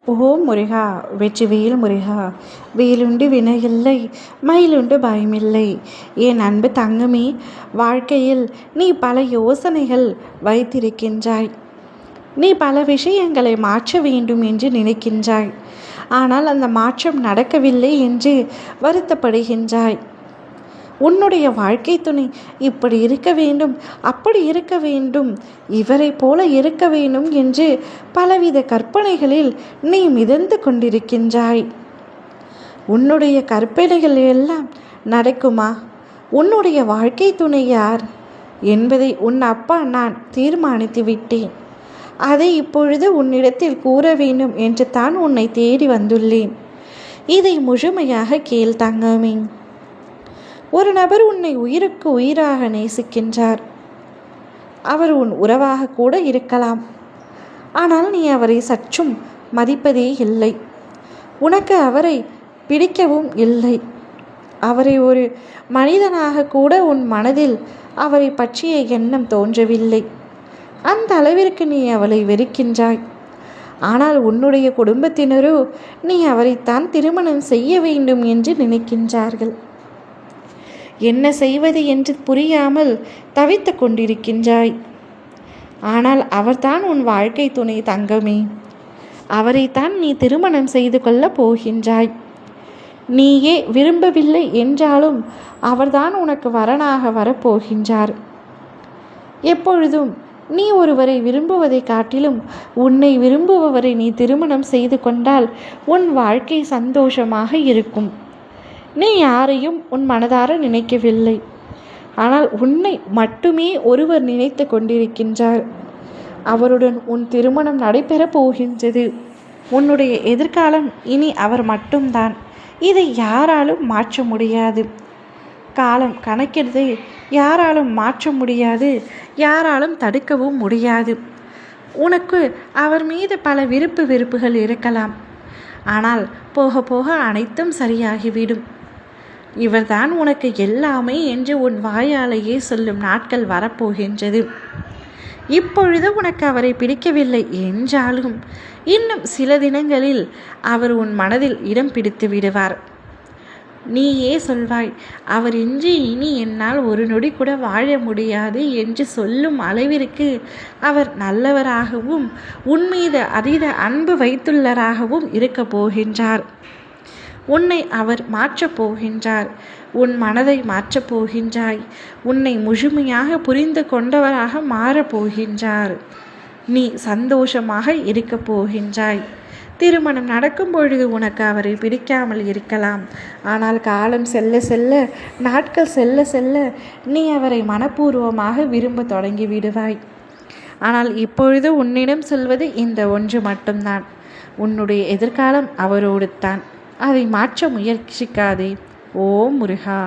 ஓம் முருகா வெற்றிவேல் முருகா. வேலுண்டு வினையில்லை, மயிலுண்டு பயமில்லை. என் அன்பு தங்கமே, வாழ்க்கையில் நீ பல யோசனைகள் வைத்திருக்கின்றாய். நீ பல விஷயங்களை மாற்ற வேண்டும் என்று நினைக்கின்றாய். ஆனால் அந்த மாற்றம் நடக்கவில்லை என்று வருத்தப்படுகின்றாய். உன்னுடைய வாழ்க்கை துணை இப்படி இருக்க வேண்டும், அப்படி இருக்க வேண்டும், இவரை போல இருக்க வேண்டும் என்று பலவித கற்பனைகளில் நீ மிதந்து கொண்டிருக்கின்றாய். உன்னுடைய கற்பனைகள் எல்லாம் நடக்குமா? உன்னுடைய வாழ்க்கை துணை யார் என்பதை உன் அப்பா நான் தீர்மானித்து விட்டேன். அதை இப்பொழுது உன்னிடத்தில் கூற வேண்டும் என்று தான் உன்னை தேடி வந்துள்ளேன். இதை முழுமையாக கேள் தங்கமே. ஒரு நபர் உன்னை உயிருக்கு உயிராக நேசிக்கின்றார். அவர் உன் உறவாக கூட இருக்கலாம். ஆனால் நீ அவரை சற்றும் மதிப்பதே இல்லை. உனக்கு அவரை பிடிக்கவும் இல்லை. அவரை ஒரு மனிதனாக கூட உன் மனதில் அவரை பற்றிய எண்ணம் தோன்றவில்லை. அந்த அளவிற்கு நீ அவளை வெறுக்கின்றாய். ஆனால் உன்னுடைய குடும்பத்தினரோ நீ அவரைத்தான் திருமணம் செய்ய வேண்டும் என்று நினைக்கின்றார்கள். என்ன செய்வது என்று புரியாமல் தவித்து கொண்டிருக்கின்றாய். ஆனால் அவர்தான் உன் வாழ்க்கை துணை தங்கமே. அவரைத்தான் நீ திருமணம் செய்து கொள்ளப் போகின்றாய். நீயே விரும்பவில்லை என்றாலும் அவர்தான் உனக்கு வரனாக வரப்போகின்றார். எப்பொழுதும் நீ ஒருவரை விரும்புவதை காட்டிலும் உன்னை விரும்புபவரை நீ திருமணம் செய்து கொண்டால் உன் வாழ்க்கை சந்தோஷமாக இருக்கும். நீ யாரையும் உன் மனதார நினைக்கவில்லை. ஆனால் உன்னை மட்டுமே ஒருவர் நினைத்து கொண்டிருக்கின்றார். அவருடன் உன் திருமணம் நடைபெறப் போகின்றது. உன்னுடைய எதிர்காலம் இனி அவர் மட்டும்தான். இதை யாராலும் மாற்ற முடியாது. காலம் கணக்கிடுதை யாராலும் மாற்ற முடியாது, யாராலும் தடுக்கவும் முடியாது. உனக்கு அவர் மீது பல வெறுப்புகள் இருக்கலாம். ஆனால் போக போக அனைத்தும் சரியாகிவிடும். இவர்தான் உனக்கு எல்லாமே என்று உன் வாயாலேயே சொல்லும் நாட்கள் வரப்போகின்றது. இப்பொழுது உனக்கு அவரை பிடிக்கவில்லை என்றாலும் இன்னும் சில தினங்களில் அவர் உன் மனதில் இடம் பிடித்து விடுவார். நீயே சொல்வாய், அவர் இன்றி இனி என்னால் ஒரு நொடி கூட வாழ முடியாது என்று சொல்லும் அளவிற்கு அவர் நல்லவராகவும் உன் மீது அதீத அன்பு வைத்துள்ளராகவும் இருக்க போகின்றார். உன்னை அவர் மாற்றப் போகின்றார். உன் மனதை மாற்றப் போகின்றாய். உன்னை முழுமையாக புரிந்து கொண்டவராக மாறப்போகின்றார். நீ சந்தோஷமாக இருக்க போகின்றாய். திருமணம் நடக்கும் பொழுது உனக்கு அவரை பிடிக்காமல் இருக்கலாம். ஆனால் காலம் செல்ல செல்ல, நாட்கள் செல்ல செல்ல நீ அவரை மனப்பூர்வமாக விரும்ப தொடங்கி விடுவாய். ஆனால் இப்பொழுது உன்னிடம் சொல்வது இந்த ஒன்று மட்டும்தான். உன்னுடைய எதிர்காலம் அவரோடு தான். அதை மாற்ற முயற்சிக்காதே. ஓம் முருகா.